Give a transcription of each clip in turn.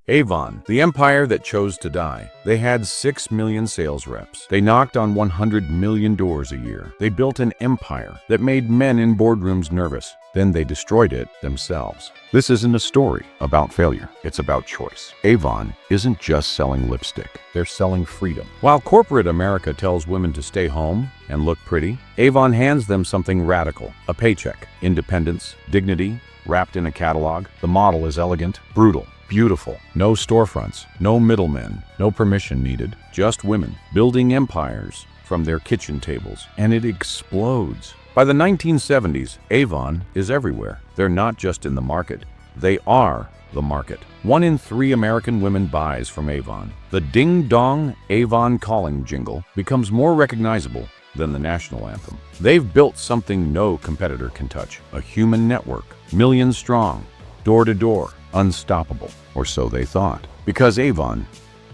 Avon, the empire that chose to die. They had 6 million sales reps. They knocked on 100 million doors a year. They built an empire that made men in boardrooms nervous. Then they destroyed it themselves. This isn't a story about failure. It's about choice. Avon isn't just selling lipstick. They're selling freedom. While corporate America tells women to stay home and look pretty, Avon hands them something radical: a paycheck, independence, dignity, wrapped in a catalog. The model is elegant, brutal, beautiful. No storefronts, no middlemen, no permission needed. Just women building empires from their kitchen tables. And it explodes. By the 1970s, Avon is everywhere. They're not just in the market. They are the market. 1 in 3 American women buys from Avon. The ding-dong Avon calling jingle becomes more recognizable than the national anthem. They've built something no competitor can touch: a human network, millions strong, door to door, unstoppable, or so they thought. Because Avon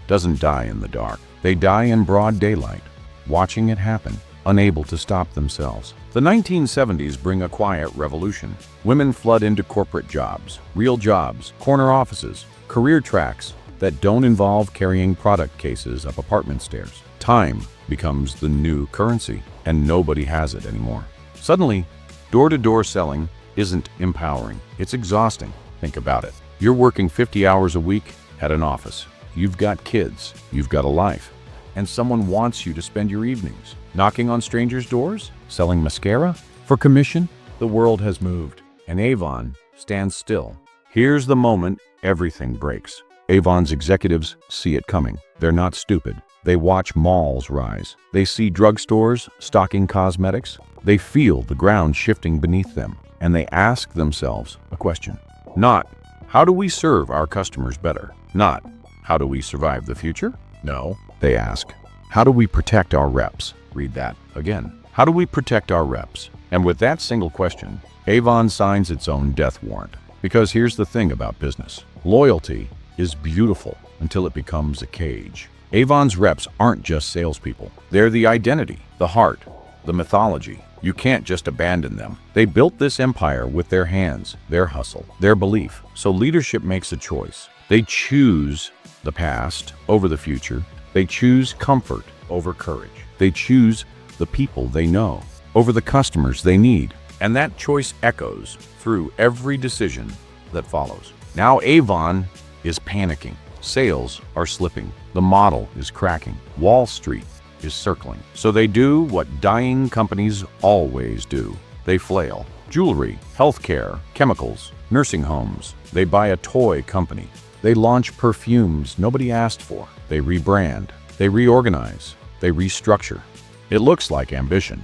doesn't die in the dark. They die in broad daylight, watching it happen, unable to stop themselves. The 1970s bring a quiet revolution. Women flood into corporate jobs, real jobs, corner offices, career tracks that don't involve carrying product cases up apartment stairs. Time becomes the new currency, and nobody has it anymore. Suddenly, door-to-door selling isn't empowering. It's exhausting. Think about it. You're working 50 hours a week at an office. You've got kids. You've got a life. And someone wants you to spend your evenings knocking on strangers' doors, selling mascara for commission. The world has moved, and Avon stands still. Here's the moment everything breaks. Avon's executives see it coming. They're not stupid. They watch malls rise. They see drugstores stocking cosmetics. They feel the ground shifting beneath them, and they ask themselves a question. Not, how do we serve our customers better? Not, how do we survive the future? No, they ask, how do we protect our reps? Read that again. How do we protect our reps? And with that single question, Avon signs its own death warrant. Because here's the thing about business. Loyalty is beautiful until it becomes a cage. Avon's reps aren't just salespeople. They're the identity, the heart, the mythology. You can't just abandon them. They built this empire with their hands, their hustle, their belief. So leadership makes a choice. They choose the past over the future. They choose comfort over courage. They choose the people they know over the customers they need. And that choice echoes through every decision that follows. Now Avon is panicking. Sales are slipping. The model is cracking. Wall Street is circling. So they do what dying companies always do. They flail. Jewelry, healthcare, chemicals, nursing homes. They buy a toy company. They launch perfumes nobody asked for. They rebrand. They reorganize. They restructure. It looks like ambition.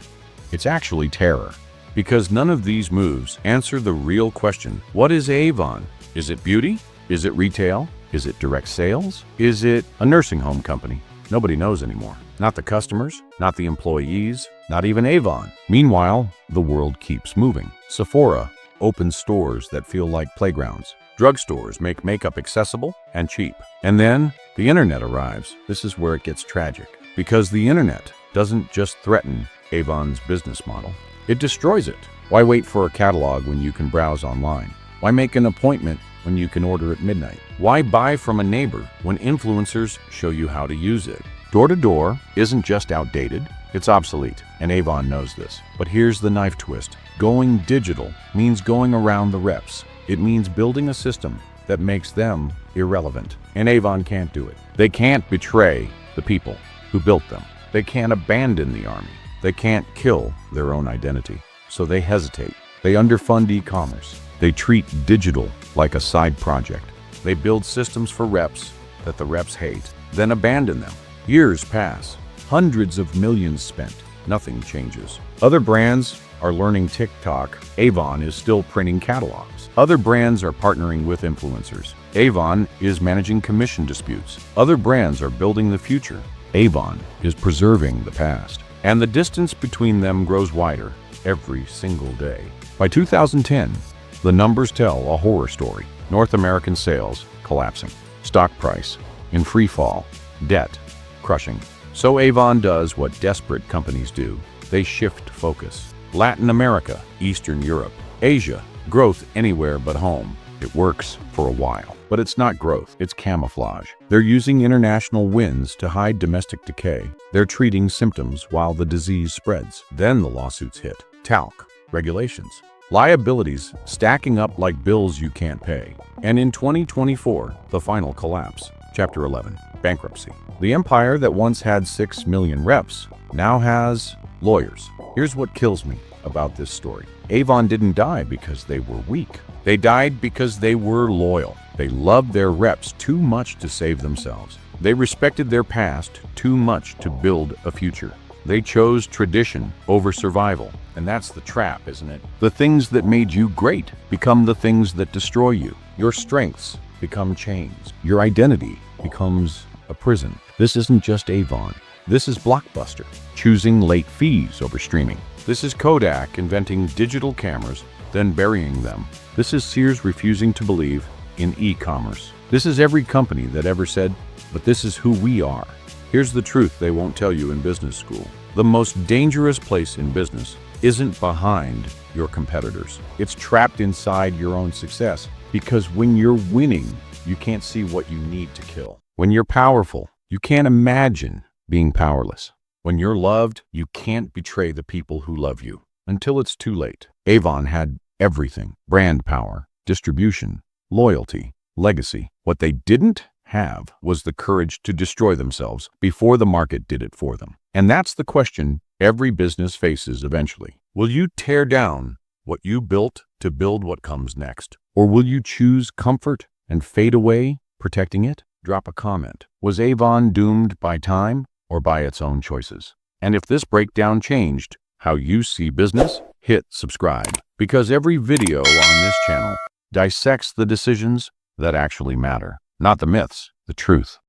It's actually terror. Because none of these moves answer the real question. What is Avon? Is it beauty? Is it retail? Is it direct sales? Is it a nursing home company? Nobody knows anymore. Not the customers, not the employees, not even Avon. Meanwhile, the world keeps moving. Sephora opens stores that feel like playgrounds. Drugstores make makeup accessible and cheap. And then the internet arrives. This is where it gets tragic. Because the internet doesn't just threaten Avon's business model. It destroys it. Why wait for a catalog when you can browse online? Why make an appointment when you can order at midnight? Why buy from a neighbor when influencers show you how to use it? Door-to-door isn't just outdated, it's obsolete, and Avon knows this. But here's the knife twist. Going digital means going around the reps. It means building a system that makes them irrelevant. And Avon can't do it. They can't betray the people who built them. They can't abandon the army. They can't kill their own identity. So they hesitate. They underfund e-commerce. They treat digital like a side project. They build systems for reps that the reps hate, then abandon them. Years pass. Hundreds of millions spent. Nothing changes. Other brands are learning TikTok. Avon is still printing catalogs. Other brands are partnering with influencers. Avon is managing commission disputes. Other brands are building the future. Avon is preserving the past. And the distance between them grows wider every single day. By 2010, the numbers tell a horror story. North American sales collapsing. Stock price in free fall. Debt crushing. So Avon does what desperate companies do. They shift focus. Latin America, Eastern Europe, Asia, growth anywhere but home. It works for a while, but it's not growth, it's camouflage. They're using international winds to hide domestic decay. They're treating symptoms while the disease spreads. Then the lawsuits hit. Talc, regulations, liabilities stacking up like bills you can't pay. And in 2024, the final collapse. Chapter 11, Bankruptcy. The empire that once had 6 million reps now has lawyers. Here's what kills me about this story. Avon didn't die because they were weak. They died because they were loyal. They loved their reps too much to save themselves. They respected their past too much to build a future. They chose tradition over survival. And that's the trap, isn't it? The things that made you great become the things that destroy you. Your strengths become chains. Your identity becomes a prison. This isn't just Avon. This is Blockbuster, choosing late fees over streaming. This is Kodak inventing digital cameras, then burying them. This is Sears refusing to believe in e-commerce. This is every company that ever said, but this is who we are. Here's the truth they won't tell you in business school. The most dangerous place in business isn't behind your competitors. It's trapped inside your own success, because when you're winning, you can't see what you need to kill. When you're powerful, you can't imagine being powerless. When you're loved, you can't betray the people who love you until it's too late. Avon had everything: brand power, distribution, loyalty, legacy. What they didn't have was the courage to destroy themselves before the market did it for them. And that's the question every business faces eventually. Will you tear down what you built to build what comes next? Or will you choose comfort and fade away, protecting it? Drop a comment. Was Avon doomed by time or by its own choices? And if this breakdown changed how you see business, hit subscribe, because every video on this channel dissects the decisions that actually matter, not the myths, the truth.